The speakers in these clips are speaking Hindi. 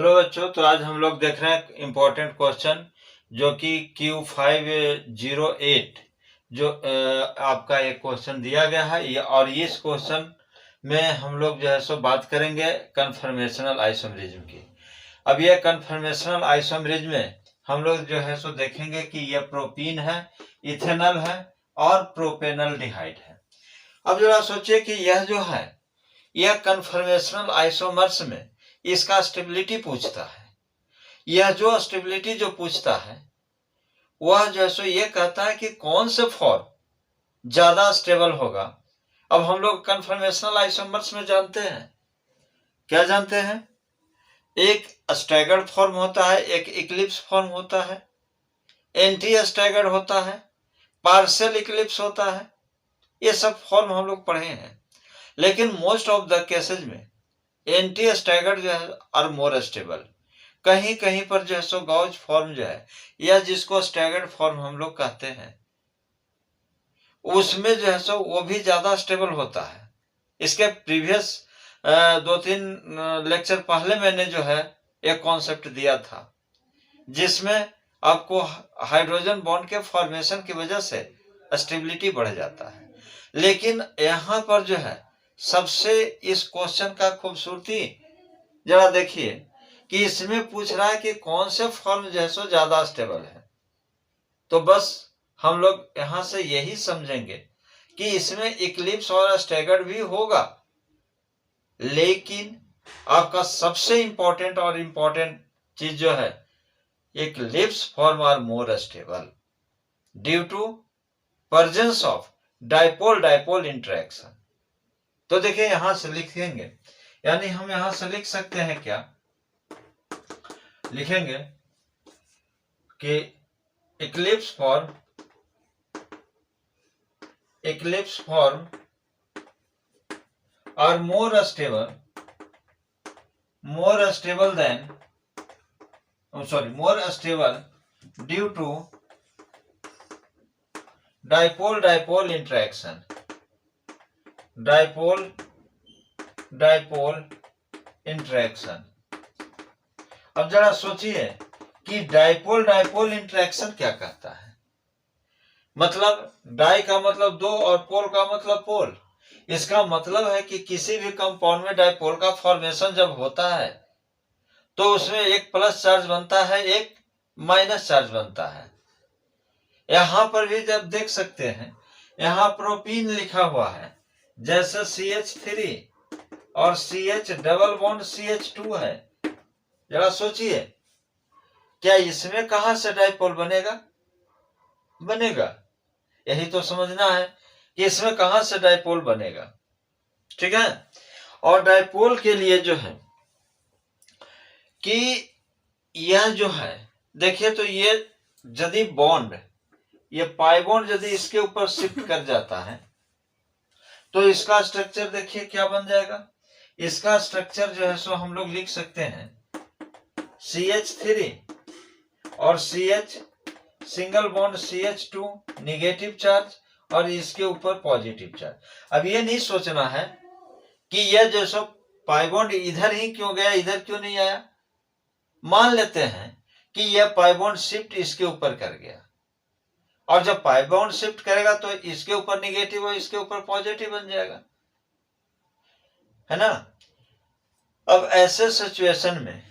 हेलो बच्चों, तो आज हम लोग देख रहे हैं इम्पोर्टेंट क्वेश्चन जो कि Q508 जो आपका एक क्वेश्चन दिया गया है और इस क्वेश्चन में हम लोग जो है सो बात करेंगे कन्फर्मेशनल आइसोमेरिज्म की। अब यह कन्फर्मेशनल आइसोमेरिज्म में हम लोग जो है सो देखेंगे कि यह प्रोपीन है, इथेनॉल है और प्रोपेनॉल्डिहाइड है। अब जरा सोचिए कि यह जो है यह कन्फर्मेशनल आइसोमर्स में इसका स्टेबिलिटी पूछता है। यह जो स्टेबिलिटी जो पूछता है वह जो है सो ये कहता है कि कौन से फॉर्म ज्यादा स्टेबल होगा। अब हम लोग कन्फर्मेशनल आइसोमर्स में जानते हैं, क्या जानते हैं? एक स्टैगर्ड फॉर्म होता है, एक इक्लिप्स फॉर्म होता है, एंटी स्टैगर्ड होता है, पार्शियल इक्लिप्स होता है। ये सब फॉर्म हम लोग पढ़े हैं, लेकिन मोस्ट ऑफ द केसेज में एंटी स्टैगर्ड जो है और मोर स्टेबल। कहीं कहीं पर जो है सो गॉज फॉर्म जो है या जिसको स्टैगर्ड फॉर्म हम लोग कहते हैं उसमें जो है सो वो भी ज्यादा स्टेबल होता है। इसके प्रीवियस 2-3 लेक्चर पहले मैंने जो है एक कॉन्सेप्ट दिया था जिसमें आपको हाइड्रोजन बॉन्ड के फॉर्मेशन की वजह से स्टेबिलिटी बढ़ जाता है। लेकिन यहाँ पर जो है सबसे इस क्वेश्चन का खूबसूरती जरा देखिए कि इसमें पूछ रहा है कि कौन से फॉर्म जो है सो ज्यादा स्टेबल है। तो बस हम लोग यहां से यही समझेंगे कि इसमें इक्लिप्स और स्टैगर्ड भी होगा, लेकिन आपका सबसे इंपॉर्टेंट और इंपॉर्टेंट चीज जो है eclipse form are more stable due to presence of dipole dipole interaction. तो देखिए यहां से लिखेंगे, यानी हम यहां से लिख सकते हैं, क्या लिखेंगे कि eclipse form are more stable due to dipole dipole interaction. अब जरा सोचिए कि डाइपोल डाइपोल इंटरेक्शन क्या कहता है। मतलब डाई का मतलब दो और पोल का मतलब पोल। इसका मतलब है कि किसी भी कंपाउंड में डाइपोल का फॉर्मेशन जब होता है तो उसमें एक प्लस चार्ज बनता है, एक माइनस चार्ज बनता है। यहां पर भी जब देख सकते हैं यहां प्रोपीन लिखा हुआ है, जैसे CH3 और CH डबल बॉन्ड CH2 है। जरा सोचिए क्या इसमें कहां से डाइपोल बनेगा? यही तो समझना है कि इसमें कहां से डाइपोल बनेगा। ठीक है, और डाइपोल के लिए जो है कि यह जो है देखिए, तो ये यदि बॉन्ड ये पाई बॉन्ड यदि इसके ऊपर शिफ्ट कर जाता है तो इसका स्ट्रक्चर देखिए क्या बन जाएगा। इसका स्ट्रक्चर जो है सो हम लोग लिख सकते हैं CH3 और CH single bond CH2 negative charge और इसके ऊपर पॉजिटिव चार्ज। अब ये नहीं सोचना है कि यह जो सो पाई बॉन्ड इधर ही क्यों गया, इधर क्यों नहीं आया। मान लेते हैं कि यह पाई बॉन्ड शिफ्ट इसके ऊपर कर गया, और जब पाई बॉन्ड शिफ्ट करेगा तो इसके ऊपर निगेटिव और इसके ऊपर पॉजिटिव बन जाएगा, है ना। अब ऐसे सिचुएशन में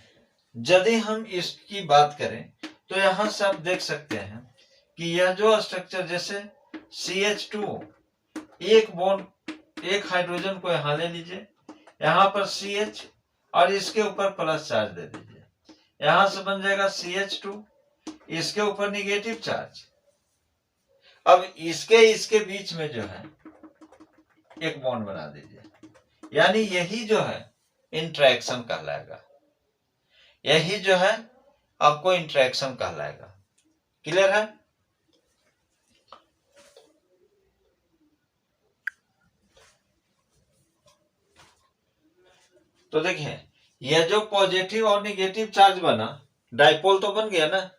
यदि हम इसकी बात करें तो यहां से आप देख सकते हैं कि यह जो स्ट्रक्चर जैसे CH2 एक बॉन्ड एक हाइड्रोजन को यहां ले लीजिए, यहां पर CH और इसके ऊपर प्लस चार्ज दे दीजिए, यहां से बन जाएगा CH2, इसके ऊपर निगेटिव चार्ज। अब इसके बीच में जो है एक बॉन्ड बना दीजिए, यानी यही जो है इंटरेक्शन कहलाएगा, यही जो है आपको इंटरेक्शन कहलाएगा। क्लियर है? तो देखिए यह जो पॉजिटिव और निगेटिव चार्ज बना, डाइपोल तो बन गया ना।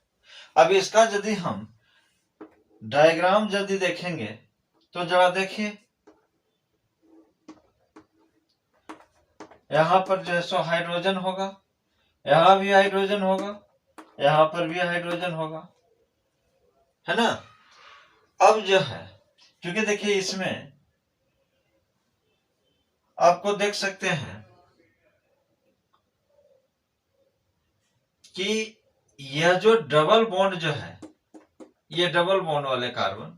अब इसका यदि हम डायग्राम यदि देखेंगे तो जरा देखिए, यहां पर जो है सो हाइड्रोजन होगा यहाँ भी हाइड्रोजन होगा, यहाँ पर भी हाइड्रोजन होगा, है ना। अब जो है, क्योंकि देखिए इसमें आपको देख सकते हैं कि यह जो डबल बॉन्ड जो है, ये डबल बॉन्ड वाले कार्बन,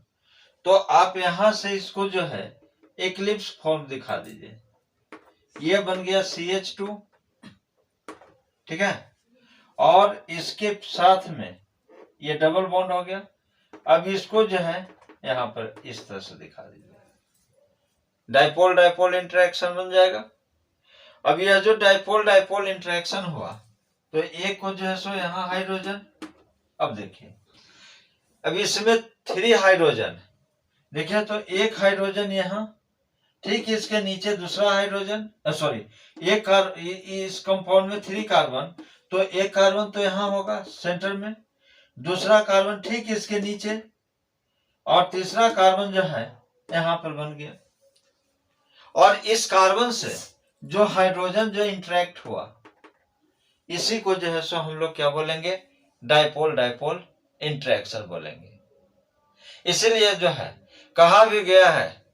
तो आप यहां से इसको जो है एक्लिप्स फॉर्म दिखा दीजिए। ये बन गया CH2, ठीक है, और इसके साथ में ये डबल बॉन्ड हो गया। अब इसको जो है यहां पर इस तरह से दिखा दीजिए, डाइपोल डाइपोल इंटरेक्शन बन जाएगा। अब यह जो डाइपोल डाइपोल इंटरेक्शन हुआ, तो एक को जो है सो यहाँ हाइड्रोजन, अब देखिए अब इसमें 3 हाइड्रोजन, देखिए तो एक हाइड्रोजन यहाँ, ठीक इसके नीचे दूसरा हाइड्रोजन, सॉरी एक इस कंपाउंड में 3 कार्बन, तो एक कार्बन तो यहाँ होगा सेंटर में, दूसरा कार्बन ठीक इसके नीचे, और तीसरा कार्बन जो है यहाँ पर बन गया। और इस कार्बन से जो हाइड्रोजन जो इंटरेक्ट हुआ, इसी को जो है सो हम लोग क्या बोलेंगे, डाइपोल डाइपोल इंटरेक्शन बोलेंगे। इसीलिए जो है कहा भी गया है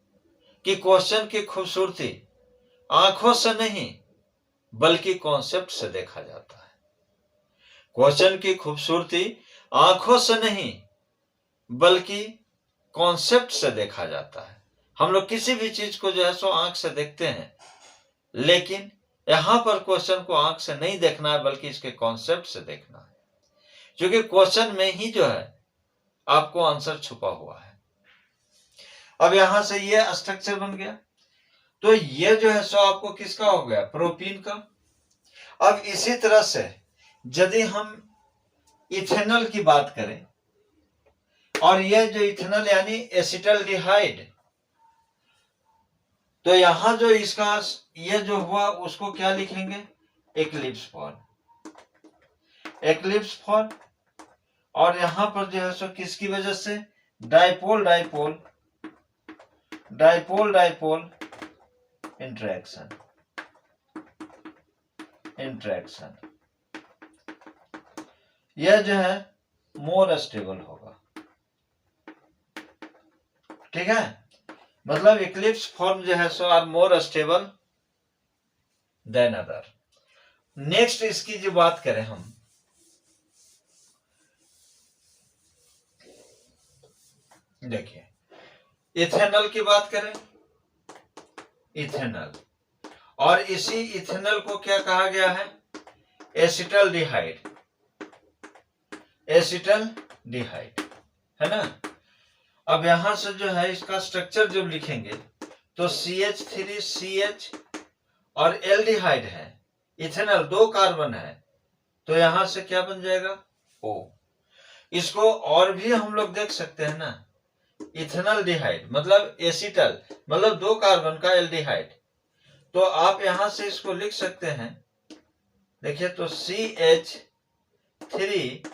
कि क्वेश्चन की खूबसूरती आंखों से नहीं बल्कि कॉन्सेप्ट से देखा जाता है। क्वेश्चन की खूबसूरती आंखों से नहीं बल्कि कॉन्सेप्ट से देखा जाता है। हम लोग किसी भी चीज को जो है सो आंख से देखते हैं, लेकिन यहां पर क्वेश्चन को आंख से नहीं देखना है बल्कि इसके कॉन्सेप्ट से देखना है, क्योंकि क्वेश्चन में ही जो है आपको आंसर छुपा हुआ है। अब यहां से ये स्ट्रक्चर बन गया, तो ये जो है सो आपको किसका हो गया, प्रोपीन का। अब इसी तरह से यदि हम इथेनॉल की बात करें, और ये जो इथेनॉल यानी एसिटल्डिहाइड, तो यहां जो इसका ये जो हुआ उसको क्या लिखेंगे, एक्लिप्स फॉर्म, एक्लिप्स फॉर्म। और यहां पर जो है सो किसकी वजह से, dipole dipole dipole dipole interaction interaction, यह जो है मोर स्टेबल होगा, ठीक है। मतलब इक्लिप्स फॉर्म जो है so are more stable than other. Next इसकी जो बात करें हम, देखिए इथेनॉल की बात करें, इथेनॉल, और इसी इथेनॉल को क्या कहा गया है, एसिटल्डिहाइड, एसिटल्डिहाइड, है ना। अब यहां से जो है इसका स्ट्रक्चर जब लिखेंगे तो CH3CH और एल्डिहाइड है, इथेनॉल 2 कार्बन है, तो यहां से क्या बन जाएगा, O। इसको और भी हम लोग देख सकते हैं ना, इथेनॉल डिहाइड मतलब एसिटल, मतलब 2 कार्बन का एल्डिहाइड, तो आप यहां से इसको लिख सकते हैं, देखिए तो CH3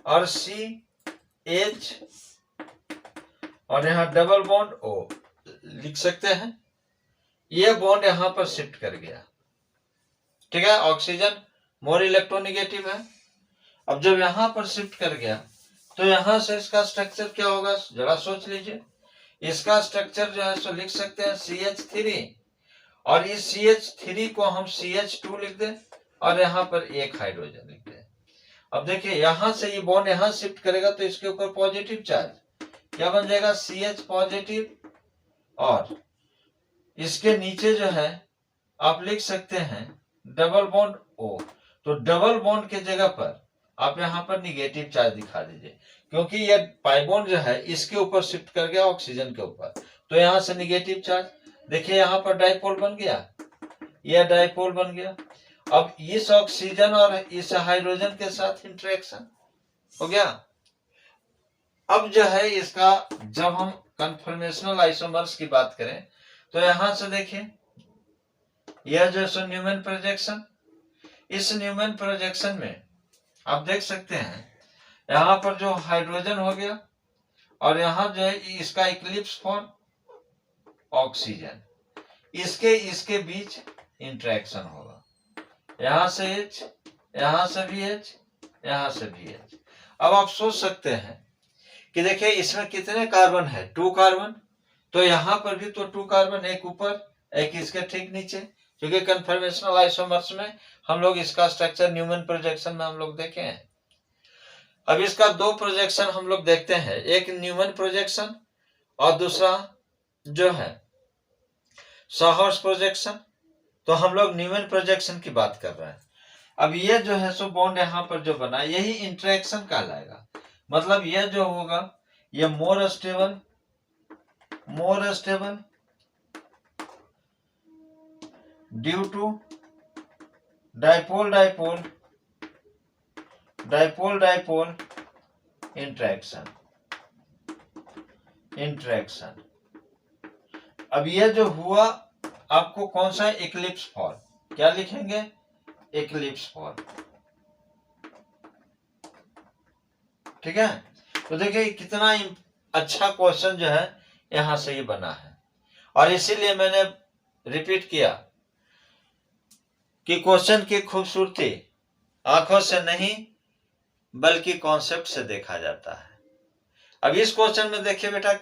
और CH और यहां डबल बॉन्ड O लिख सकते हैं। ये बॉन्ड यहां पर शिफ्ट कर गया, ठीक है, ऑक्सीजन मोर इलेक्ट्रोनेगेटिव है। अब जब यहां पर शिफ्ट कर गया तो यहां से इसका स्ट्रक्चर क्या होगा, जरा सोच लीजिए। इसका स्ट्रक्चर जो है सो लिख सकते हैं CH3, और इस CH3 को हम CH2 लिख दें, और यहां पर एक हाइड्रोजन लिख दें। अब देखिए यहां से ये बॉन्ड यहां शिफ्ट करेगा तो इसके ऊपर पॉजिटिव चार्ज क्या बन जाएगा, CH पॉजिटिव, और इसके नीचे जो है आप लिख सकते हैं डबल बॉन्ड O। तो डबल बॉन्ड के जगह पर आप यहां पर निगेटिव चार्ज दिखा दीजिए, क्योंकि ये पाई बॉन्ड जो है इसके ऊपर शिफ्ट कर गया ऑक्सीजन के ऊपर, तो यहां से निगेटिव चार्ज। देखिए यहां पर डाइपोल बन गया, यह डाइपोल बन गया। अब इस ऑक्सीजन और इस हाइड्रोजन के साथ इंटरेक्शन हो गया। अब जो है इसका जब हम कन्फर्मेशनल आइसोमर्स की बात करें तो यहां से देखिए यह जो है न्यूमैन प्रोजेक्शन, इस न्यूमैन प्रोजेक्शन में आप देख सकते हैं यहां पर जो हाइड्रोजन हो गया, और यहां जो है इसका इक्लिप्स फॉर्म ऑक्सीजन, इसके बीच इंटरेक्शन होगा, यहां से H यहां से भी H, यहां से भी H। अब आप सोच सकते हैं कि देखिए इसमें कितने कार्बन है, 2 कार्बन, तो यहां पर भी तो 2 कार्बन, एक ऊपर एक इसके ठीक नीचे, क्योंकि कन्फर्मेशनल आइसोमर्स में हम लोग इसका स्ट्रक्चर न्यूमैन प्रोजेक्शन में हम लोग देखे हैं। अब इसका 2 प्रोजेक्शन हम लोग देखते हैं, एक न्यूमैन प्रोजेक्शन और दूसरा जो है साहर्स प्रोजेक्शन। तो हम लोग न्यूमैन प्रोजेक्शन की बात कर रहे हैं। अब ये जो है सो बॉन्ड यहाँ पर जो बना, यही इंटरेक्शन कहलाएगा। मतलब ये जो होगा ये more stable due to dipole interaction. अब ये जो हुआ आपको कौन सा, इक्लिप्स फॉर्म, क्या लिखेंगे, इक्लिप्स फॉर्म। ठीक है, तो देखिए कितना अच्छा क्वेश्चन जो है यहां से ये बना है। और इसीलिए मैंने रिपीट किया कि क्वेश्चन की खूबसूरती आंखों से नहीं बल्कि कॉन्सेप्ट से देखा जाता है। अब इस क्वेश्चन में देखिए बेटा,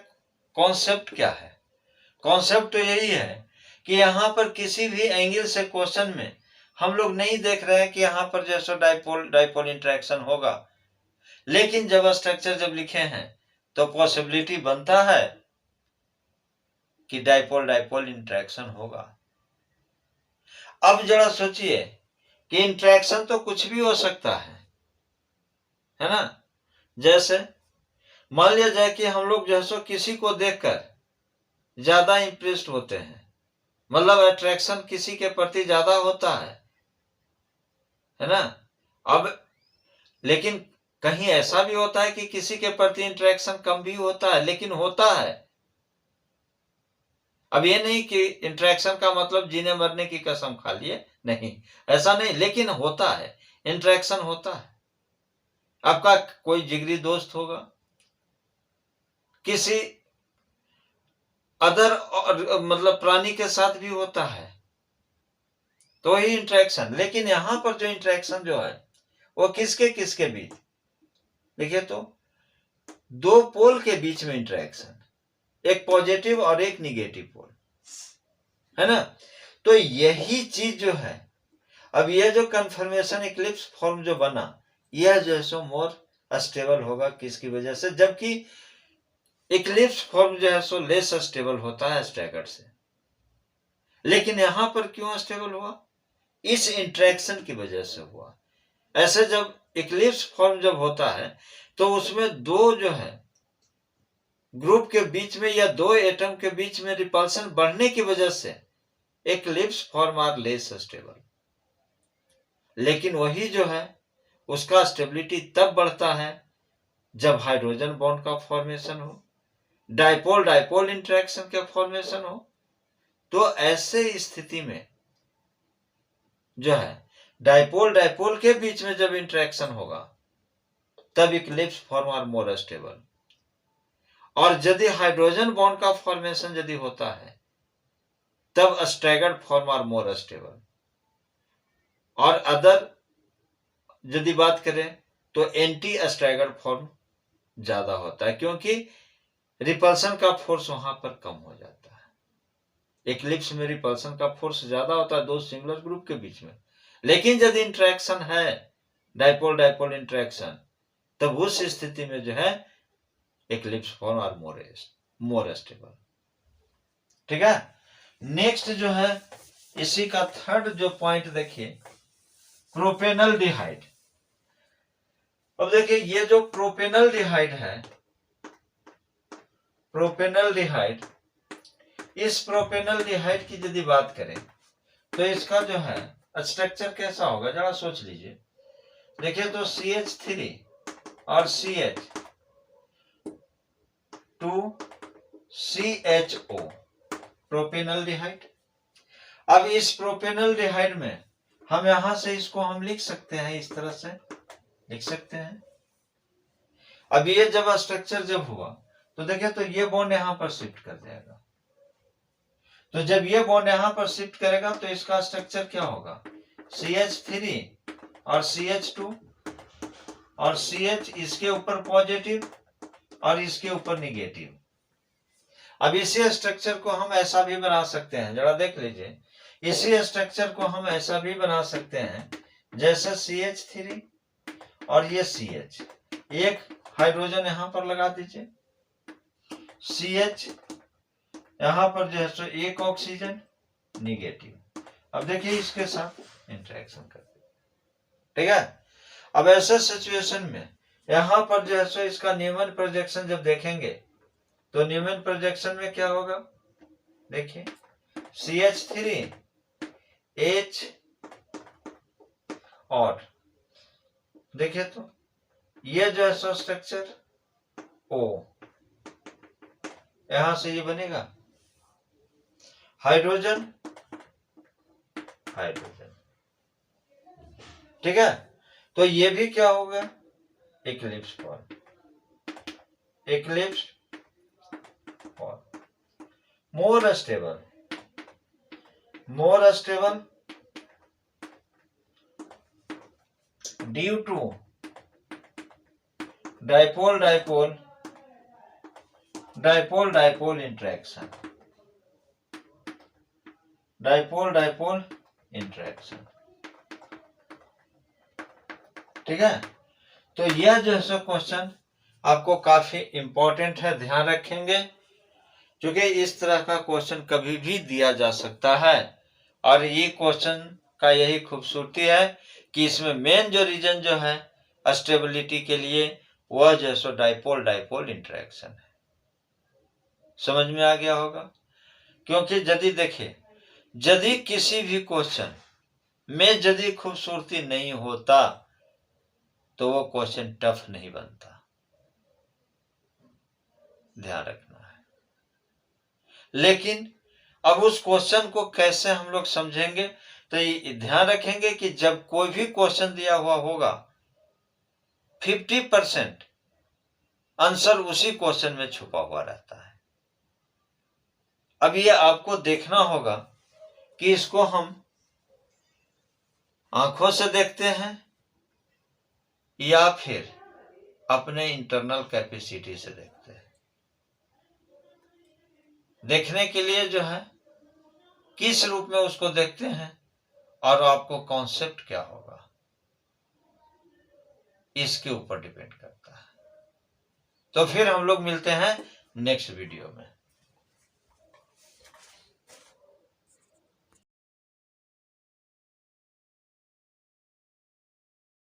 कॉन्सेप्ट क्या है। कॉन्सेप्ट तो यही है कि यहाँ पर किसी भी एंगल से क्वेश्चन में हम लोग नहीं देख रहे हैं कि यहाँ पर जैसा डाइपोल इंटरेक्शन होगा, लेकिन जब स्ट्रक्चर जब लिखे हैं तो पॉसिबिलिटी बनता है कि डाइपोल इंटरेक्शन होगा। अब जरा सोचिए कि इंटरेक्शन तो कुछ भी हो सकता है ना। जैसे मान लिया जाए कि हम लोग जैसो किसी को देखकर ज्यादा इंप्रेस्ड होते हैं, मतलब अट्रैक्शन किसी के प्रति ज्यादा होता है ना। अब लेकिन कहीं ऐसा भी होता है कि किसी के प्रति इंटरेक्शन कम भी होता है, लेकिन होता है। अब ये नहीं कि इंटरेक्शन का मतलब जीने मरने की कसम खा लिए, नहीं, ऐसा नहीं, लेकिन होता है, इंटरेक्शन होता है। आपका कोई जिगरी दोस्त होगा, किसी अदर मतलब प्राणी के साथ भी होता है, तो ही इंटरेक्शन। लेकिन यहां पर जो इंटरेक्शन जो है वो किसके किसके बीच, देखिए तो 2 पोल के बीच में इंटरेक्शन, एक पॉजिटिव और एक निगेटिव पोल, है ना। तो यही चीज जो है, अब यह जो कन्फर्मेशन इक्लिप्स फॉर्म जो बना, यह जो है सो मोर स्टेबल होगा, किसकी वजह से, जबकि इक्लिप्स फॉर्म जो है सो लेस स्टेबल होता है स्टैगर्ड से। लेकिन यहां पर क्यों स्टेबल हुआ, इस इंटरेक्शन की वजह से हुआ। ऐसे जब इक्लिप्स फॉर्म जब होता है तो उसमें 2 जो है ग्रुप के बीच में या 2 एटम के बीच में रिपल्शन बढ़ने की वजह से eclipse form are less stable. लेकिन वही जो है उसका स्टेबिलिटी तब बढ़ता है जब हाइड्रोजन बॉन्ड का फॉर्मेशन हो, डाइपोल इंटरेक्शन का फॉर्मेशन हो। तो ऐसे स्थिति में जो है डाइपोल के बीच में जब इंटरेक्शन होगा तब eclipse form are more stable. और यदि हाइड्रोजन बॉन्ड का फॉर्मेशन यदि होता है तब staggered form are more stable. और अदर यदि बात करें तो एंटी स्टैगर्ड फॉर्म ज्यादा होता है, क्योंकि रिपल्सन का फोर्स वहां पर कम हो जाता है। इक्लिप्स में रिपल्सन का फोर्स ज्यादा होता है 2 सिंगुलर ग्रुप के बीच में। लेकिन यदि इंटरेक्शन है डाइपोल इंटरेक्शन, तब उस स्थिति में जो है eclipse form are more stable. ठीक है, नेक्स्ट जो है इसी का थर्ड जो पॉइंट देखिए, प्रोपेनल्डिहाइड। अब देखिए ये जो प्रोपेनल्डिहाइड है, प्रोपेनल्डिहाइड, इस प्रोपेनल्डिहाइड की यदि बात करें तो इसका जो है स्ट्रक्चर कैसा होगा, जरा सोच लीजिए। देखिए तो CH3 और CH2CHO, प्रोपेनल्डिहाइड। अब इस प्रोपेनल्डिहाइड में हम यहां से इसको हम लिख सकते हैं, इस तरह से लिख सकते हैं। अब ये जब स्ट्रक्चर जब हुआ तो देखिए तो ये बॉन्ड यहां पर शिफ्ट कर जाएगा। तो जब ये बॉन्ड यहां पर शिफ्ट करेगा तो इसका स्ट्रक्चर क्या होगा, CH3 और CH2 और CH इसके ऊपर पॉजिटिव और इसके ऊपर निगेटिव। अब इसी स्ट्रक्चर को हम ऐसा भी बना सकते हैं, जरा देख लीजिए, इसी स्ट्रक्चर को हम ऐसा भी बना सकते हैं जैसे CH3 और ये CH, एक हाइड्रोजन यहां पर लगा दीजिए, CH यहां पर जो है सो एक ऑक्सीजन निगेटिव। अब देखिए इसके साथ इंटरेक्शन करते, ठीक है। अब ऐसे सिचुएशन में यहां पर जो है सो इसका न्यूमैन प्रोजेक्शन जब देखेंगे तो न्यूमैन प्रोजेक्शन में क्या होगा, देखिए CH3 H और देखिए तो ये जो है सो स्ट्रक्चर O, यहां से ये बनेगा हाइड्रोजन हाइड्रोजन, ठीक है। तो ये भी क्या होगा, eclipse form, eclipse form, more stable due to dipole dipole dipole dipole interaction, dipole dipole interaction, ठीक है। तो यह जो है क्वेश्चन आपको काफी इंपॉर्टेंट है, ध्यान रखेंगे, क्योंकि इस तरह का क्वेश्चन कभी भी दिया जा सकता है। और ये क्वेश्चन का यही खूबसूरती है कि इसमें मेन जो रीजन जो है स्टेबिलिटी के लिए वह जो है डाइपोल डाइपोल इंटरेक्शन है। समझ में आ गया होगा, क्योंकि यदि देखिए, यदि किसी भी क्वेश्चन में यदि खूबसूरती नहीं होता तो वो क्वेश्चन टफ नहीं बनता, ध्यान रखना है। लेकिन अब उस क्वेश्चन को कैसे हम लोग समझेंगे, तो ये ध्यान रखेंगे कि जब कोई भी क्वेश्चन दिया हुआ होगा 50% आंसर उसी क्वेश्चन में छुपा हुआ रहता है। अब ये आपको देखना होगा कि इसको हम आंखों से देखते हैं या फिर अपने इंटरनल कैपेसिटी से देखते हैं। देखने के लिए जो है किस रूप में उसको देखते हैं और आपको कॉन्सेप्ट क्या होगा, इसके ऊपर डिपेंड करता है। तो फिर हम लोग मिलते हैं नेक्स्ट वीडियो में।